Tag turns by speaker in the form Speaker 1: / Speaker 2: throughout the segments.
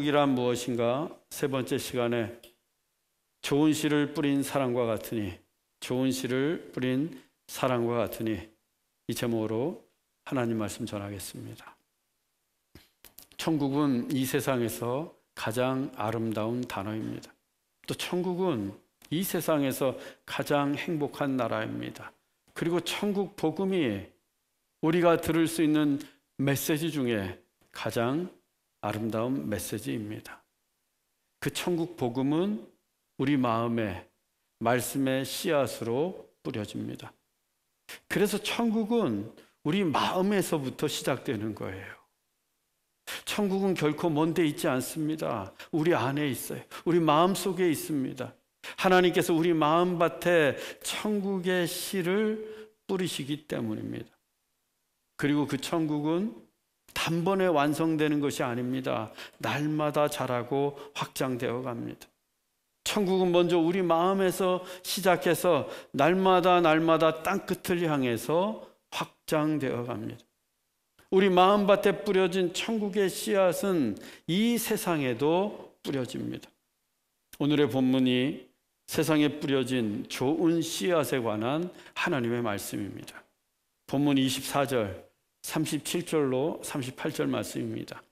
Speaker 1: 천국이란 무엇인가? 세 번째 시간에 좋은 씨를 뿌린 사랑과 같으니, 좋은 씨를 뿌린 사랑과 같으니, 이 제목으로 하나님 말씀 전하겠습니다. 천국은 이 세상에서 가장 아름다운 단어입니다. 또 천국은 이 세상에서 가장 행복한 나라입니다. 그리고 천국 복음이 우리가 들을 수 있는 메시지 중에 가장 아름다운 메시지입니다. 그 천국 복음은 우리 마음에 말씀의 씨앗으로 뿌려집니다. 그래서 천국은 우리 마음에서부터 시작되는 거예요. 천국은 결코 먼 데 있지 않습니다. 우리 안에 있어요. 우리 마음 속에 있습니다. 하나님께서 우리 마음밭에 천국의 씨를 뿌리시기 때문입니다. 그리고 그 천국은 단번에 완성되는 것이 아닙니다. 날마다 자라고 확장되어 갑니다. 천국은 먼저 우리 마음에서 시작해서 날마다 땅끝을 향해서 확장되어 갑니다. 우리 마음밭에 뿌려진 천국의 씨앗은 이 세상에도 뿌려집니다. 오늘의 본문이 세상에 뿌려진 좋은 씨앗에 관한 하나님의 말씀입니다. 본문 24절, 37절로 38절 말씀입니다.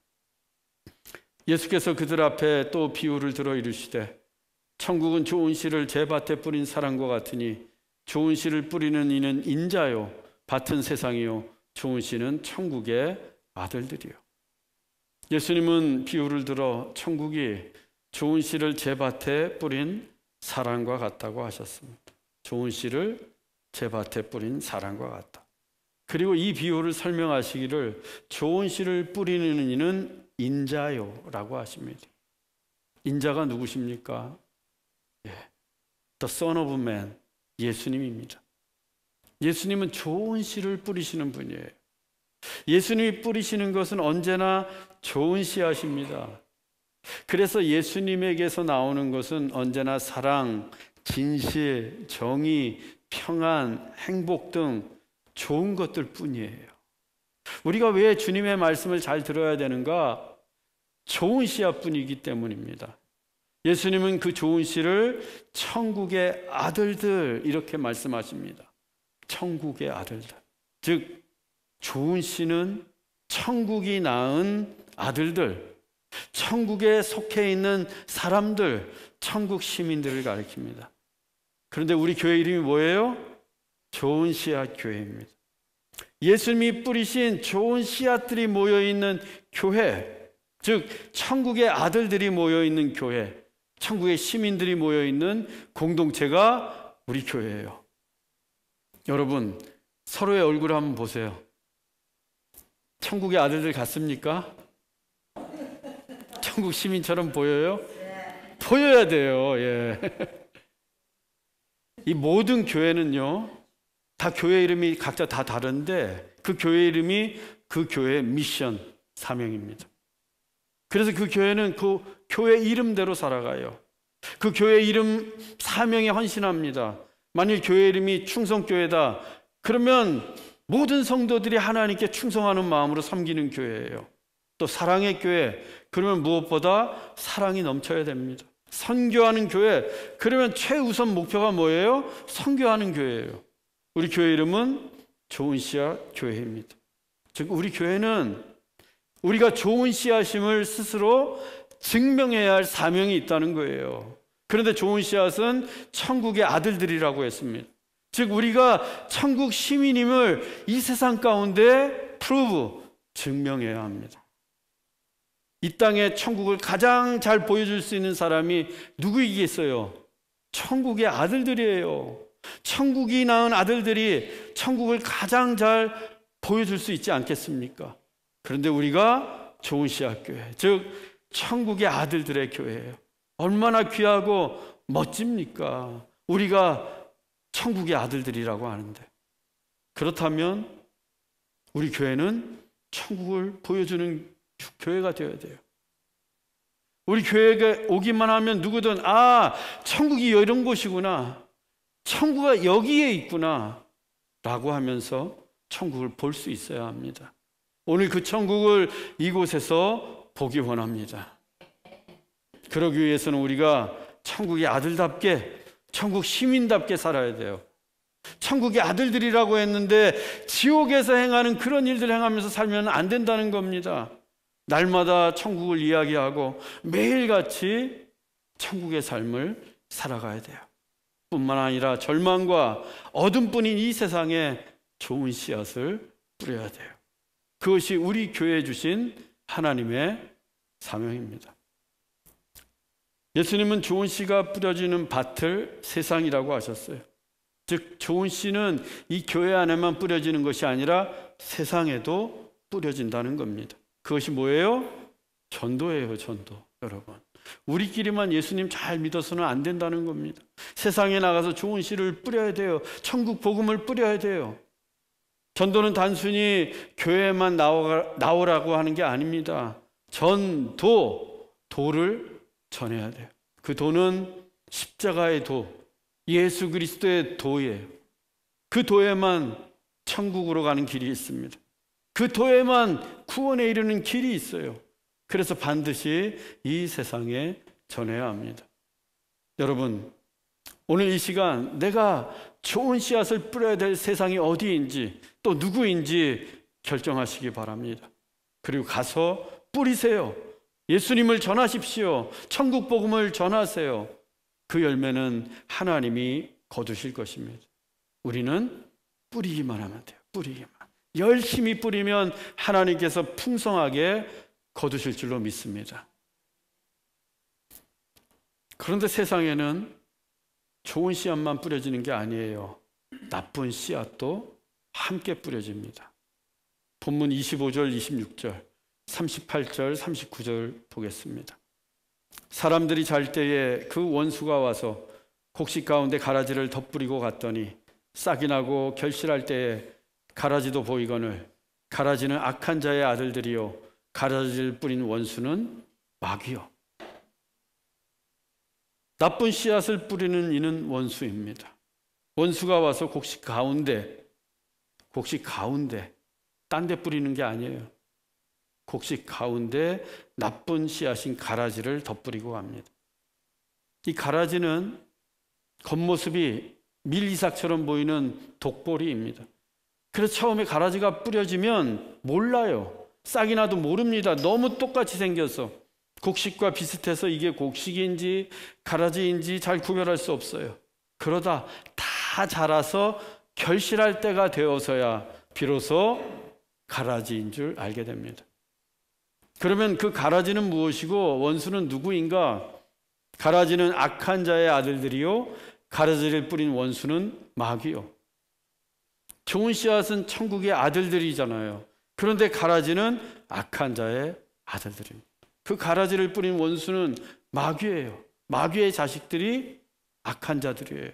Speaker 1: 예수께서 그들 앞에 또 비유를 들어 이르시되 천국은 좋은 씨를 제 밭에 뿌린 사람과 같으니 좋은 씨를 뿌리는 이는 인자요 밭은 세상이요 좋은 씨는 천국의 아들들이요. 예수님은 비유를 들어 천국이 좋은 씨를 제 밭에 뿌린 사람과 같다고 하셨습니다. 좋은 씨를 제 밭에 뿌린 사람과 같다. 그리고 이 비유를 설명하시기를 좋은 씨를 뿌리는 이는 인자요 라고 하십니다. 인자가 누구십니까? The Son of Man, 예수님입니다. 예수님은 좋은 씨를 뿌리시는 분이에요. 예수님이 뿌리시는 것은 언제나 좋은 씨앗입니다. 그래서 예수님에게서 나오는 것은 언제나 사랑, 진실, 정의, 평안, 행복 등 좋은 것들 뿐이에요. 우리가 왜 주님의 말씀을 잘 들어야 되는가? 좋은 씨앗뿐이기 때문입니다. 예수님은 그 좋은 씨를 천국의 아들들 이렇게 말씀하십니다. 천국의 아들들. 즉 좋은 씨는 천국이 낳은 아들들, 천국에 속해 있는 사람들, 천국 시민들을 가리킵니다. 그런데 우리 교회 이름이 뭐예요? 좋은 씨앗 교회입니다. 예수님이 뿌리신 좋은 씨앗들이 모여있는 교회, 즉 천국의 아들들이 모여있는 교회, 천국의 시민들이 모여있는 공동체가 우리 교회예요. 여러분, 서로의 얼굴을 한번 보세요. 천국의 아들들 같습니까? 천국 시민처럼 보여요? 보여야 돼요. 예. 이 모든 교회는요, 다 교회 이름이 각자 다 다른데 그 교회 이름이 그 교회의 미션, 사명입니다. 그래서 그 교회는 그 교회 이름대로 살아가요. 그 교회 이름 사명에 헌신합니다. 만일 교회 이름이 충성교회다 그러면 모든 성도들이 하나님께 충성하는 마음으로 섬기는 교회예요. 또 사랑의 교회 그러면 무엇보다 사랑이 넘쳐야 됩니다. 선교하는 교회 그러면 최우선 목표가 뭐예요? 선교하는 교회예요. 우리 교회 이름은 좋은 씨앗 교회입니다. 즉 우리 교회는 우리가 좋은 씨앗임을 스스로 증명해야 할 사명이 있다는 거예요. 그런데 좋은 씨앗은 천국의 아들들이라고 했습니다. 즉 우리가 천국 시민임을 이 세상 가운데 증명해야 합니다. 이 땅에 천국을 가장 잘 보여줄 수 있는 사람이 누구이겠어요? 천국의 아들들이에요. 천국이 낳은 아들들이 천국을 가장 잘 보여줄 수 있지 않겠습니까? 그런데 우리가 좋은 씨앗 교회, 즉 천국의 아들들의 교회예요. 얼마나 귀하고 멋집니까? 우리가 천국의 아들들이라고 하는데, 그렇다면 우리 교회는 천국을 보여주는 교회가 되어야 돼요. 우리 교회에 오기만 하면 누구든 천국이 이런 곳이구나, 천국이 여기에 있구나 라고 하면서 천국을 볼 수 있어야 합니다. 오늘 그 천국을 이곳에서 보기 원합니다. 그러기 위해서는 우리가 천국의 아들답게, 천국 시민답게 살아야 돼요. 천국의 아들들이라고 했는데 지옥에서 행하는 그런 일들 행하면서 살면 안 된다는 겁니다. 날마다 천국을 이야기하고 매일같이 천국의 삶을 살아가야 돼요. 뿐만 아니라 절망과 어둠뿐인 이 세상에 좋은 씨앗을 뿌려야 돼요. 그것이 우리 교회에 주신 하나님의 사명입니다. 예수님은 좋은 씨가 뿌려지는 밭을 세상이라고 하셨어요. 즉 좋은 씨는 이 교회 안에만 뿌려지는 것이 아니라 세상에도 뿌려진다는 겁니다. 그것이 뭐예요? 전도예요. 전도. 여러분, 우리끼리만 예수님 잘 믿어서는 안 된다는 겁니다. 세상에 나가서 좋은 씨를 뿌려야 돼요. 천국 복음을 뿌려야 돼요. 전도는 단순히 교회에만 나오라고 하는 게 아닙니다. 도를 전해야 돼요. 그 도는 십자가의 도, 예수 그리스도의 도예요. 그 도에만 천국으로 가는 길이 있습니다. 그 도에만 구원에 이르는 길이 있어요. 그래서 반드시 이 세상에 전해야 합니다. 여러분, 오늘 이 시간 내가 좋은 씨앗을 뿌려야 될 세상이 어디인지 또 누구인지 결정하시기 바랍니다. 그리고 가서 뿌리세요. 예수님을 전하십시오. 천국 복음을 전하세요. 그 열매는 하나님이 거두실 것입니다. 우리는 뿌리기만 하면 돼요. 뿌리기만. 열심히 뿌리면 하나님께서 풍성하게 거두실 줄로 믿습니다. 그런데 세상에는 좋은 씨앗만 뿌려지는 게 아니에요. 나쁜 씨앗도 함께 뿌려집니다. 본문 25절, 26절, 38절, 39절 보겠습니다. 사람들이 잘 때에 그 원수가 와서 곡식 가운데 가라지를 덧뿌리고 갔더니 싹이 나고 결실할 때에 가라지도 보이거늘 가라지는 악한 자의 아들들이요 가라지를 뿌린 원수는 마귀요. 나쁜 씨앗을 뿌리는 이는 원수입니다. 원수가 와서 곡식 가운데 딴 데 뿌리는 게 아니에요. 곡식 가운데 나쁜 씨앗인 가라지를 덧뿌리고 갑니다. 이 가라지는 겉모습이 밀이삭처럼 보이는 독보리입니다. 그래서 처음에 가라지가 뿌려지면 몰라요. 싹이 나도 모릅니다. 너무 똑같이 생겨서 곡식과 비슷해서 이게 곡식인지 가라지인지 잘 구별할 수 없어요. 그러다 다 자라서 결실할 때가 되어서야 비로소 가라지인 줄 알게 됩니다. 그러면 그 가라지는 무엇이고 원수는 누구인가? 가라지는 악한 자의 아들들이요 가라지를 뿌린 원수는 마귀요. 좋은 씨앗은 천국의 아들들이잖아요. 그런데 가라지는 악한 자의 아들들입니다. 그 가라지를 뿌린 원수는 마귀예요. 마귀의 자식들이 악한 자들이에요.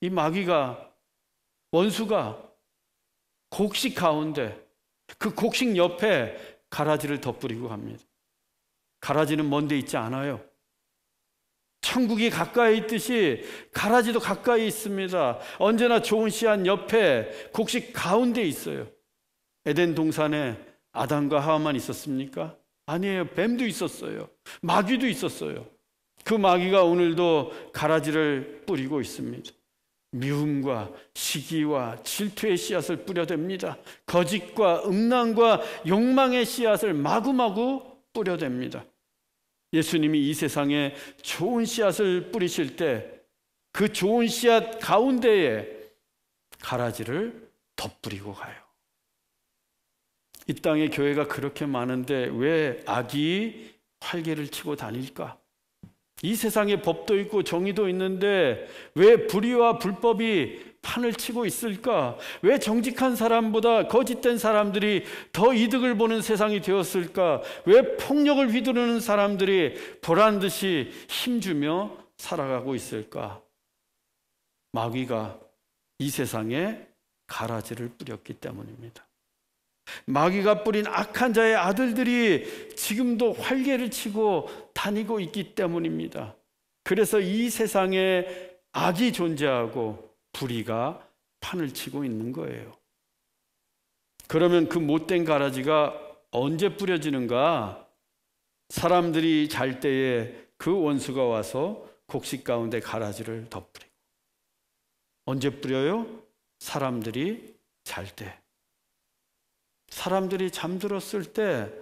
Speaker 1: 이 마귀가, 원수가 곡식 가운데 그 곡식 옆에 가라지를 덧뿌리고 갑니다. 가라지는 먼 데 있지 않아요. 천국이 가까이 있듯이 가라지도 가까이 있습니다. 언제나 좋은 씨앗 옆에 곡식 가운데 있어요. 에덴 동산에 아담과 하와만 있었습니까? 아니에요. 뱀도 있었어요. 마귀도 있었어요. 그 마귀가 오늘도 가라지를 뿌리고 있습니다. 미움과 시기와 질투의 씨앗을 뿌려댑니다. 거짓과 음란과 욕망의 씨앗을 마구마구 뿌려댑니다. 예수님이 이 세상에 좋은 씨앗을 뿌리실 때 그 좋은 씨앗 가운데에 가라지를 덧뿌리고 가요. 이 땅에 교회가 그렇게 많은데 왜 악이 활개를 치고 다닐까? 이 세상에 법도 있고 정의도 있는데 왜 불의와 불법이 판을 치고 있을까? 왜 정직한 사람보다 거짓된 사람들이 더 이득을 보는 세상이 되었을까? 왜 폭력을 휘두르는 사람들이 보란듯이 힘주며 살아가고 있을까? 마귀가 이 세상에 가라지를 뿌렸기 때문입니다. 마귀가 뿌린 악한 자의 아들들이 지금도 활개를 치고 다니고 있기 때문입니다. 그래서 이 세상에 악이 존재하고 불의가 판을 치고 있는 거예요. 그러면 그 못된 가라지가 언제 뿌려지는가? 사람들이 잘 때에 그 원수가 와서 곡식 가운데 가라지를 덧뿌리고. 언제 뿌려요? 사람들이 잘 때. 사람들이 잠들었을 때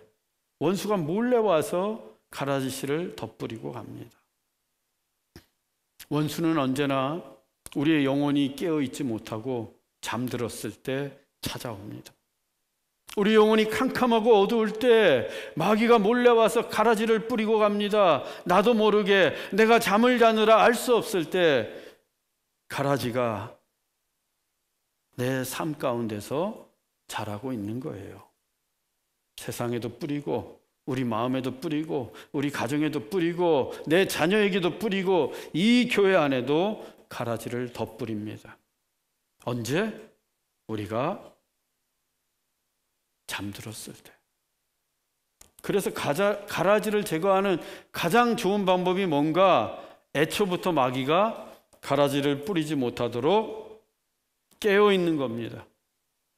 Speaker 1: 원수가 몰래 와서 가라지 씨를 덧뿌리고 갑니다. 원수는 언제나 우리의 영혼이 깨어있지 못하고 잠들었을 때 찾아옵니다. 우리 영혼이 캄캄하고 어두울 때 마귀가 몰래 와서 가라지를 뿌리고 갑니다. 나도 모르게 내가 잠을 자느라 알 수 없을 때 가라지가 내 삶 가운데서 자라고 있는 거예요. 세상에도 뿌리고 우리 마음에도 뿌리고 우리 가정에도 뿌리고 내 자녀에게도 뿌리고 이 교회 안에도 가라지를 덧뿌립니다. 언제? 우리가 잠들었을 때. 그래서 가라지를 제거하는 가장 좋은 방법이 뭔가? 애초부터 마귀가 가라지를 뿌리지 못하도록 깨어있는 겁니다.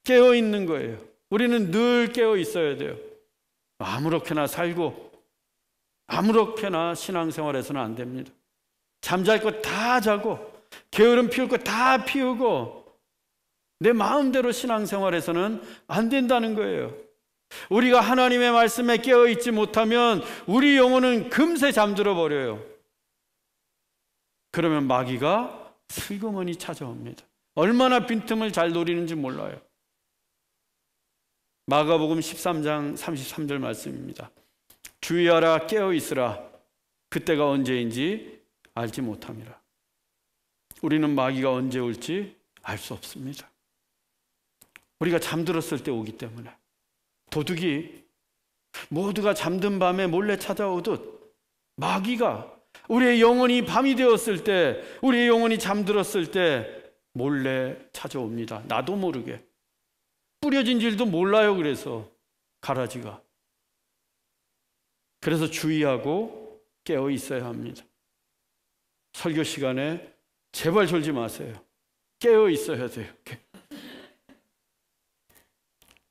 Speaker 1: 깨어있는 거예요. 우리는 늘 깨어 있어야 돼요. 아무렇게나 살고 아무렇게나 신앙생활해서는 안 됩니다. 잠잘 것 다 자고 게으름 피울 것 다 피우고 내 마음대로 신앙생활해서는 안 된다는 거예요. 우리가 하나님의 말씀에 깨어있지 못하면 우리 영혼은 금세 잠들어 버려요. 그러면 마귀가 슬그머니 찾아옵니다. 얼마나 빈틈을 잘 노리는지 몰라요. 마가복음 13장 33절 말씀입니다. 주의하라, 깨어있으라, 그때가 언제인지 알지 못함이라. 우리는 마귀가 언제 올지 알 수 없습니다. 우리가 잠들었을 때 오기 때문에. 도둑이 모두가 잠든 밤에 몰래 찾아오듯 마귀가 우리의 영혼이 밤이 되었을 때, 우리의 영혼이 잠들었을 때 몰래 찾아옵니다. 나도 모르게. 뿌려진 줄도 몰라요. 그래서 가라지가. 그래서 주의하고 깨어 있어야 합니다. 설교 시간에 제발 졸지 마세요. 깨어 있어야 돼요.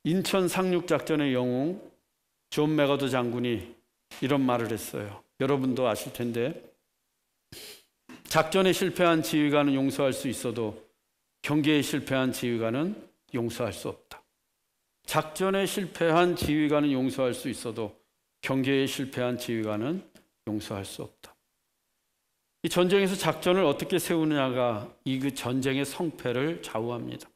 Speaker 1: 인천 상륙작전의 영웅 존 맥어도 장군이 이런 말을 했어요. 여러분도 아실 텐데, 작전에 실패한 지휘관은 용서할 수 있어도 경계에 실패한 지휘관은 용서할 수 없다. 작전에 실패한 지휘관은 용서할 수 있어도 경계에 실패한 지휘관은 용서할 수 없다. 이 전쟁에서 작전을 어떻게 세우느냐가 그 전쟁의 성패를 좌우합니다.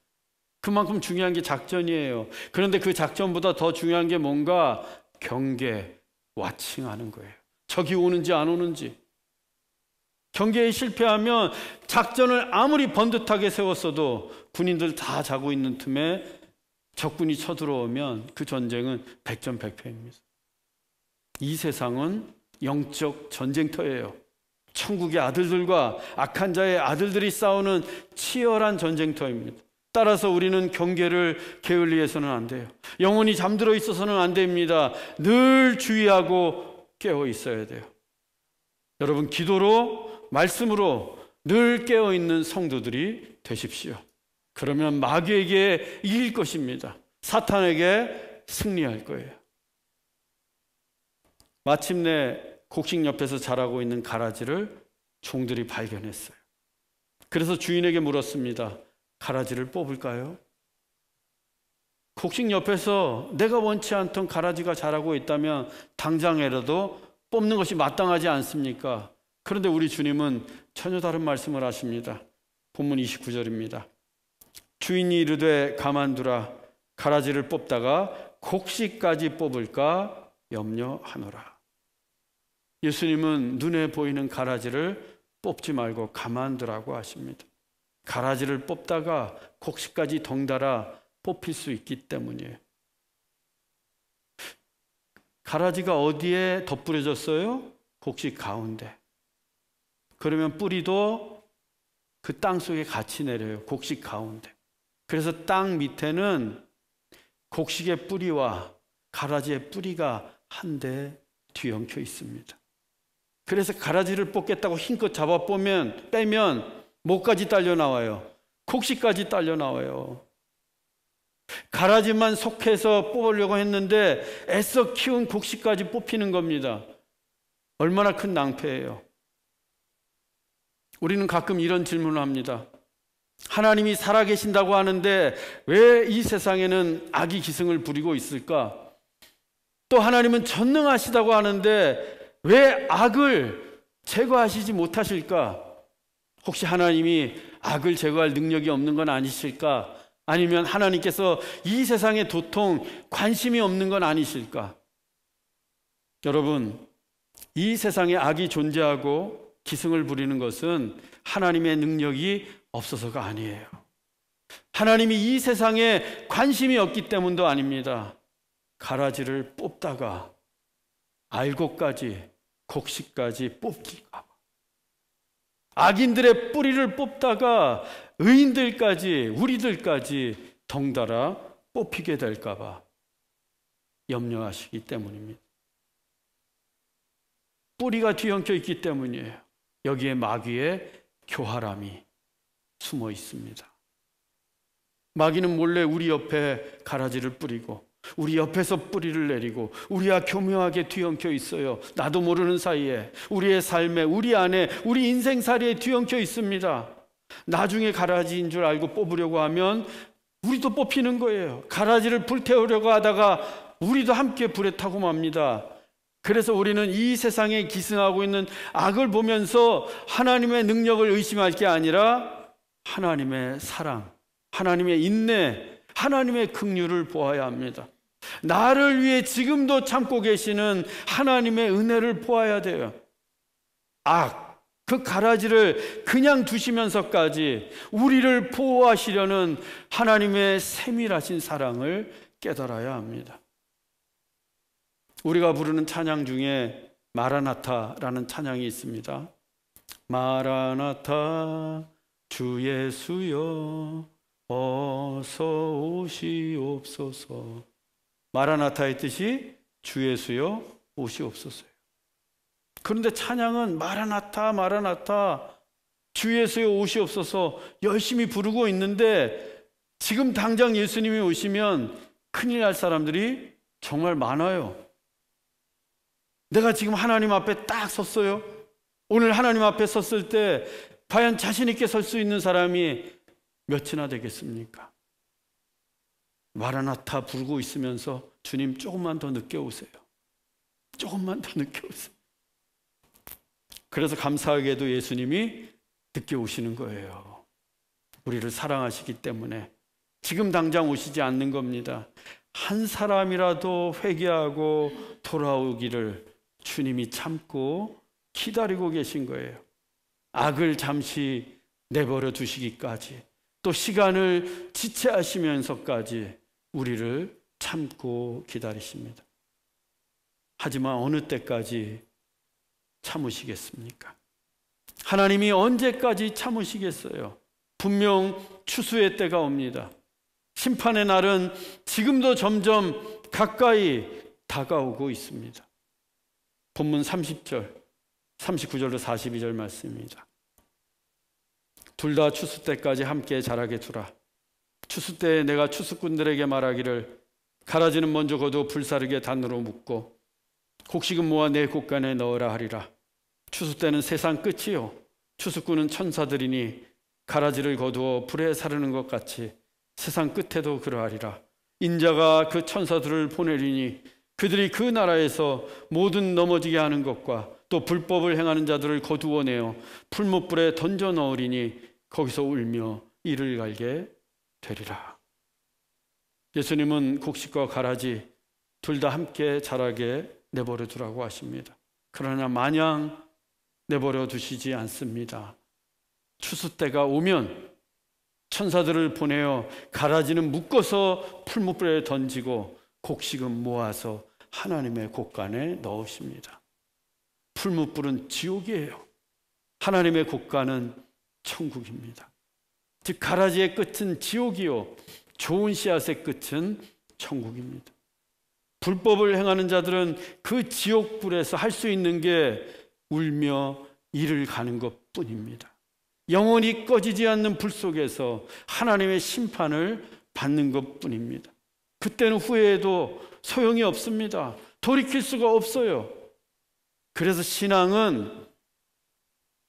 Speaker 1: 그만큼 중요한 게 작전이에요. 그런데 그 작전보다 더 중요한 게 뭔가? 경계, 와칭하는 거예요. 적이 오는지 안 오는지. 경계에 실패하면 작전을 아무리 번듯하게 세웠어도 군인들 다 자고 있는 틈에 적군이 쳐들어오면 그 전쟁은 백전백패입니다. 이 세상은 영적 전쟁터예요. 천국의 아들들과 악한 자의 아들들이 싸우는 치열한 전쟁터입니다. 따라서 우리는 경계를 게을리해서는 안 돼요. 영혼이 잠들어 있어서는 안 됩니다. 늘 주의하고 깨어 있어야 돼요. 여러분, 기도로 말씀으로 늘 깨어 있는 성도들이 되십시오. 그러면 마귀에게 이길 것입니다. 사탄에게 승리할 거예요. 마침내 곡식 옆에서 자라고 있는 가라지를 종들이 발견했어요. 그래서 주인에게 물었습니다. 가라지를 뽑을까요? 곡식 옆에서 내가 원치 않던 가라지가 자라고 있다면 당장이라도 뽑는 것이 마땅하지 않습니까? 그런데 우리 주님은 전혀 다른 말씀을 하십니다. 본문 29절입니다. 주인이 이르되 가만두라, 가라지를 뽑다가 곡식까지 뽑을까 염려하노라. 예수님은 눈에 보이는 가라지를 뽑지 말고 가만두라고 하십니다. 가라지를 뽑다가 곡식까지 덩달아 뽑힐 수 있기 때문이에요. 가라지가 어디에 덧뿌려졌어요? 곡식 가운데. 그러면 뿌리도 그 땅 속에 같이 내려요. 곡식 가운데. 그래서 땅 밑에는 곡식의 뿌리와 가라지의 뿌리가 한데 뒤엉켜 있습니다. 그래서 가라지를 뽑겠다고 힘껏 빼면 목까지 딸려 나와요. 곡식까지 딸려 나와요. 가라지만 속해서 뽑으려고 했는데 애써 키운 곡식까지 뽑히는 겁니다. 얼마나 큰 낭패예요. 우리는 가끔 이런 질문을 합니다. 하나님이 살아계신다고 하는데 왜 이 세상에는 악이 기승을 부리고 있을까? 또 하나님은 전능하시다고 하는데 왜 악을 제거하시지 못하실까? 혹시 하나님이 악을 제거할 능력이 없는 건 아니실까? 아니면 하나님께서 이 세상의 도통 관심이 없는 건 아니실까? 여러분, 이 세상에 악이 존재하고 기승을 부리는 것은 하나님의 능력이 없어서가 아니에요. 하나님이 이 세상에 관심이 없기 때문도 아닙니다. 가라지를 뽑다가 알곡까지 곡식까지 뽑힐까 봐, 악인들의 뿌리를 뽑다가 의인들까지 우리들까지 덩달아 뽑히게 될까 봐 염려하시기 때문입니다. 뿌리가 뒤엉켜 있기 때문이에요. 여기에 마귀의 교활함이 숨어 있습니다. 마귀는 몰래 우리 옆에 가라지를 뿌리고 우리 옆에서 뿌리를 내리고 우리와 교묘하게 뒤엉켜 있어요. 나도 모르는 사이에 우리의 삶에, 우리 안에, 우리 인생살이에 뒤엉켜 있습니다. 나중에 가라지인 줄 알고 뽑으려고 하면 우리도 뽑히는 거예요. 가라지를 불태우려고 하다가 우리도 함께 불에 타고 맙니다. 그래서 우리는 이 세상에 기승하고 있는 악을 보면서 하나님의 능력을 의심할 게 아니라 하나님의 사랑, 하나님의 인내, 하나님의 긍휼을 보아야 합니다. 나를 위해 지금도 참고 계시는 하나님의 은혜를 보아야 돼요. 악, 그 가라지를 그냥 두시면서까지 우리를 보호하시려는 하나님의 세밀하신 사랑을 깨달아야 합니다. 우리가 부르는 찬양 중에 마라나타라는 찬양이 있습니다. 마라나타 주 예수여 어서 오시옵소서. 마라나타의 뜻이 주 예수여 오시옵소서예요. 그런데 찬양은 마라나타 마라나타 주 예수여 오시옵소서 열심히 부르고 있는데 지금 당장 예수님이 오시면 큰일 날 사람들이 정말 많아요. 내가 지금 하나님 앞에 딱 섰어요. 오늘 하나님 앞에 섰을 때 과연 자신 있게 설 수 있는 사람이 몇이나 되겠습니까? 마라나타 부르고 있으면서 주님 조금만 더 늦게 오세요. 조금만 더 늦게 오세요. 그래서 감사하게도 예수님이 늦게 오시는 거예요. 우리를 사랑하시기 때문에 지금 당장 오시지 않는 겁니다. 한 사람이라도 회개하고 돌아오기를 주님이 참고 기다리고 계신 거예요. 악을 잠시 내버려 두시기까지, 또 시간을 지체하시면서까지 우리를 참고 기다리십니다. 하지만 어느 때까지 참으시겠습니까? 하나님이 언제까지 참으시겠어요? 분명 추수의 때가 옵니다. 심판의 날은 지금도 점점 가까이 다가오고 있습니다. 본문 30절, 39절로 42절 말씀입니다. 둘 다 추수 때까지 함께 자라게 두라. 추수 때에 내가 추수꾼들에게 말하기를 가라지는 먼저 거두어 불사르게 단으로 묶고 곡식은 모아 내 곳간에 넣으라 하리라. 추수 때는 세상 끝이요 추수꾼은 천사들이니 가라지를 거두어 불에 사르는 것 같이 세상 끝에도 그러하리라. 인자가 그 천사들을 보내리니 그들이 그 나라에서 모든 넘어지게 하는 것과 또 불법을 행하는 자들을 거두어내어 풀무불에 던져 넣으리니 거기서 울며 이를 갈게 되리라. 예수님은 곡식과 가라지 둘 다 함께 자라게 내버려 두라고 하십니다. 그러나 마냥 내버려 두시지 않습니다. 추수 때가 오면 천사들을 보내어 가라지는 묶어서 풀무불에 던지고 곡식은 모아서 하나님의 곳간에 넣으십니다. 풀무불은 지옥이에요. 하나님의 곳간은 천국입니다. 즉 가라지의 끝은 지옥이요 좋은 씨앗의 끝은 천국입니다. 불법을 행하는 자들은 그 지옥불에서 할 수 있는 게 울며 이를 가는 것뿐입니다. 영원히 꺼지지 않는 불 속에서 하나님의 심판을 받는 것뿐입니다. 그때는 후회해도 소용이 없습니다. 돌이킬 수가 없어요. 그래서 신앙은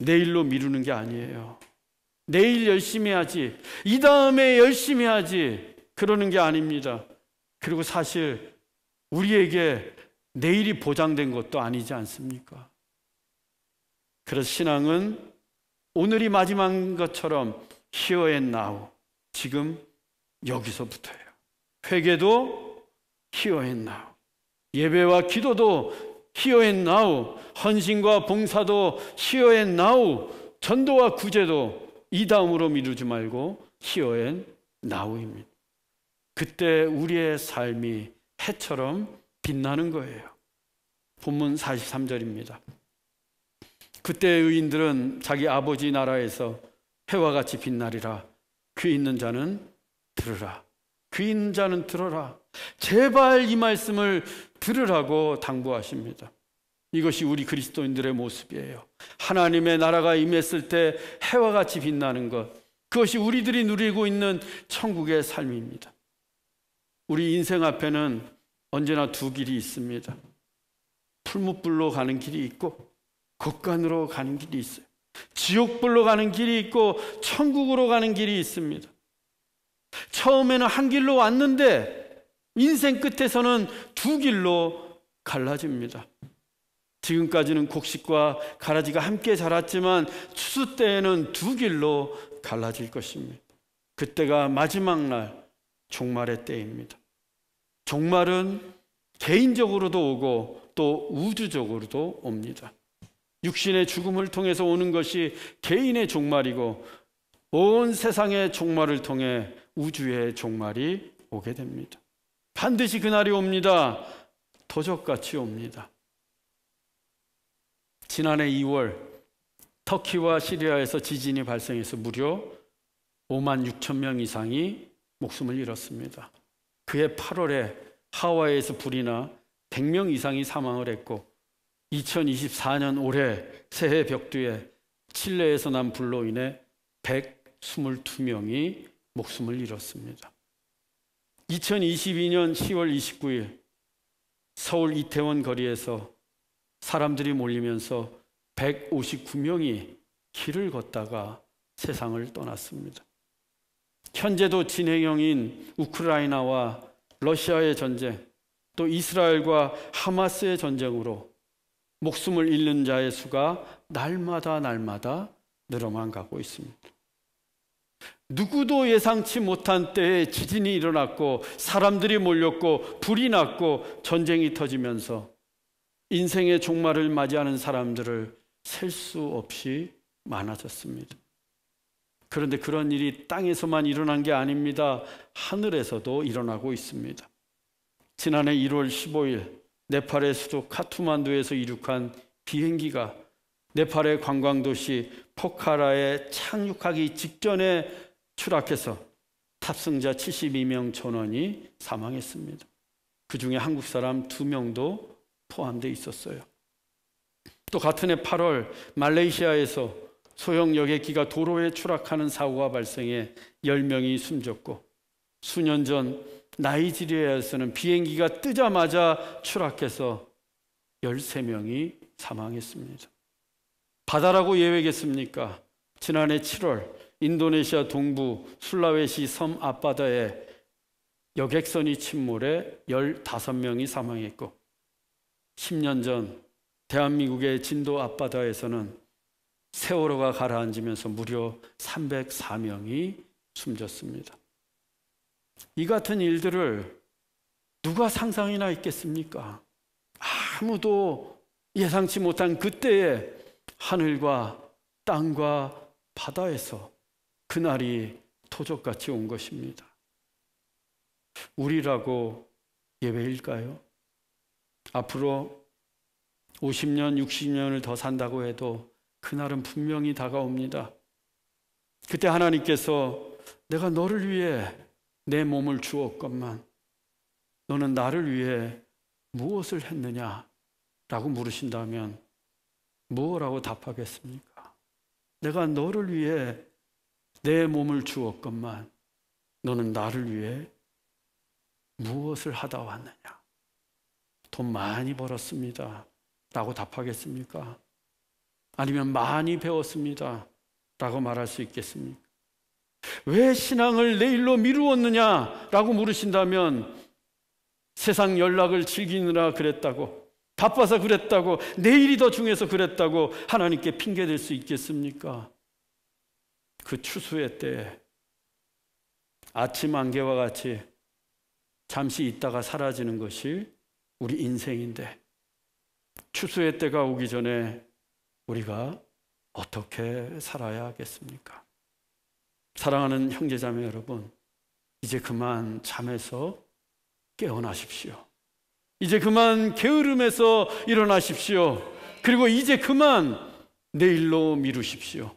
Speaker 1: 내일로 미루는 게 아니에요. 내일 열심히 하지, 이 다음에 열심히 하지, 그러는 게 아닙니다. 그리고 사실 우리에게 내일이 보장된 것도 아니지 않습니까? 그래서 신앙은 오늘이 마지막인 것처럼 Here and now, 지금 여기서부터예요. 회개도 Here and now, 예배와 기도도 Here and now, 헌신과 봉사도 Here and now, 전도와 구제도 이 다음으로 미루지 말고 Here and now입니다. 그때 우리의 삶이 해처럼 빛나는 거예요. 본문 43절입니다. 그때 의인들은 자기 아버지 나라에서 해와 같이 빛나리라. 귀 있는 자는 들으라. 귀 있는 자는 들어라. 제발 이 말씀을 들으라고 당부하십니다. 이것이 우리 그리스도인들의 모습이에요. 하나님의 나라가 임했을 때 해와 같이 빛나는 것, 그것이 우리들이 누리고 있는 천국의 삶입니다. 우리 인생 앞에는 언제나 두 길이 있습니다. 풀무불로 가는 길이 있고 곡간으로 가는 길이 있어요. 지옥불로 가는 길이 있고 천국으로 가는 길이 있습니다. 처음에는 한 길로 왔는데 인생 끝에서는 두 길로 갈라집니다. 지금까지는 곡식과 가라지가 함께 자랐지만 추수 때에는 두 길로 갈라질 것입니다. 그때가 마지막 날, 종말의 때입니다. 종말은 개인적으로도 오고 또 우주적으로도 옵니다. 육신의 죽음을 통해서 오는 것이 개인의 종말이고, 온 세상의 종말을 통해 우주의 종말이 오게 됩니다. 반드시 그날이 옵니다. 도적같이 옵니다. 지난해 2월 터키와 시리아에서 지진이 발생해서 무려 5만 6천 명 이상이 목숨을 잃었습니다. 그해 8월에 하와이에서 불이 나 100명 이상이 사망을 했고, 2024년 올해 새해 벽두에 칠레에서 난 불로 인해 122명이 목숨을 잃었습니다. 2022년 10월 29일 서울 이태원 거리에서 사람들이 몰리면서 159명이 길을 걷다가 세상을 떠났습니다. 현재도 진행형인 우크라이나와 러시아의 전쟁, 또 이스라엘과 하마스의 전쟁으로 목숨을 잃는 자의 수가 날마다 늘어만 가고 있습니다. 누구도 예상치 못한 때에 지진이 일어났고 사람들이 몰렸고 불이 났고 전쟁이 터지면서 인생의 종말을 맞이하는 사람들을 셀 수 없이 많아졌습니다. 그런데 그런 일이 땅에서만 일어난 게 아닙니다. 하늘에서도 일어나고 있습니다. 지난해 1월 15일 네팔의 수도 카트만두에서 이륙한 비행기가 네팔의 관광도시 포카라에 착륙하기 직전에 추락해서 탑승자 72명 전원이 사망했습니다. 그 중에 한국 사람 2명도 포함되어 있었어요. 또 같은 해 8월 말레이시아에서 소형 여객기가 도로에 추락하는 사고가 발생해 10명이 숨졌고, 수년 전 나이지리아에서는 비행기가 뜨자마자 추락해서 13명이 사망했습니다. 바다라고 예외겠습니까? 지난해 7월 인도네시아 동부 술라웨시 섬 앞바다에 여객선이 침몰해 15명이 사망했고, 10년 전 대한민국의 진도 앞바다에서는 세월호가 가라앉으면서 무려 304명이 숨졌습니다. 이 같은 일들을 누가 상상이나 했겠습니까? 아무도 예상치 못한 그때에 하늘과 땅과 바다에서 그날이 도적같이 온 것입니다. 우리라고 예외일까요? 앞으로 50년, 60년을 더 산다고 해도 그날은 분명히 다가옵니다. 그때 하나님께서 내가 너를 위해 내 몸을 주었건만 너는 나를 위해 무엇을 했느냐? 라고 물으신다면 뭐라고 답하겠습니까? 내가 너를 위해 내 몸을 주었건만 너는 나를 위해 무엇을 하다 왔느냐? 돈 많이 벌었습니다. 라고 답하겠습니까? 아니면 많이 배웠습니다 라고 말할 수 있겠습니까? 왜 신앙을 내일로 미루었느냐 라고 물으신다면 세상 연락을 즐기느라 그랬다고, 바빠서 그랬다고, 내일이 더 중요해서 그랬다고 하나님께 핑계댈 수 있겠습니까? 그 추수의 때에 아침 안개와 같이 잠시 있다가 사라지는 것이 우리 인생인데, 추수의 때가 오기 전에 우리가 어떻게 살아야 하겠습니까? 사랑하는 형제자매 여러분, 이제 그만 잠에서 깨어나십시오. 이제 그만 게으름에서 일어나십시오. 그리고 이제 그만 내일로 미루십시오.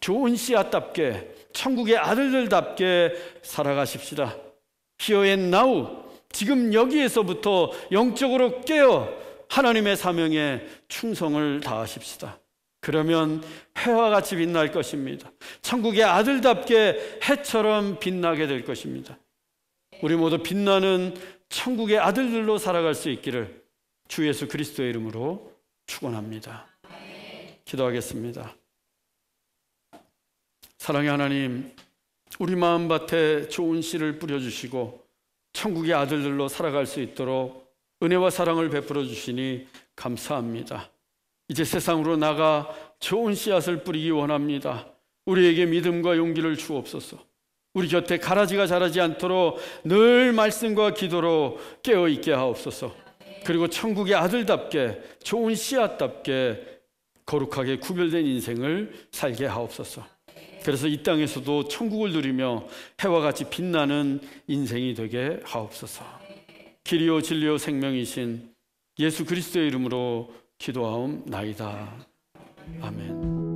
Speaker 1: 좋은 씨앗답게, 천국의 아들들답게 살아가십시다. Here and now, 지금 여기에서부터 영적으로 깨어 하나님의 사명에 충성을 다하십시다. 그러면 해와 같이 빛날 것입니다. 천국의 아들답게 해처럼 빛나게 될 것입니다. 우리 모두 빛나는 천국의 아들들로 살아갈 수 있기를 주 예수 그리스도의 이름으로 축원합니다. 기도하겠습니다. 사랑의 하나님, 우리 마음밭에 좋은 씨를 뿌려주시고 천국의 아들들로 살아갈 수 있도록 은혜와 사랑을 베풀어 주시니 감사합니다. 이제 세상으로 나가 좋은 씨앗을 뿌리기 원합니다. 우리에게 믿음과 용기를 주옵소서. 우리 곁에 가라지가 자라지 않도록 늘 말씀과 기도로 깨어있게 하옵소서. 그리고 천국의 아들답게, 좋은 씨앗답게 거룩하게 구별된 인생을 살게 하옵소서. 그래서 이 땅에서도 천국을 누리며 해와 같이 빛나는 인생이 되게 하옵소서. 길이요 진리요 생명이신 예수 그리스도의 이름으로 기도하옵나이다. 아멘.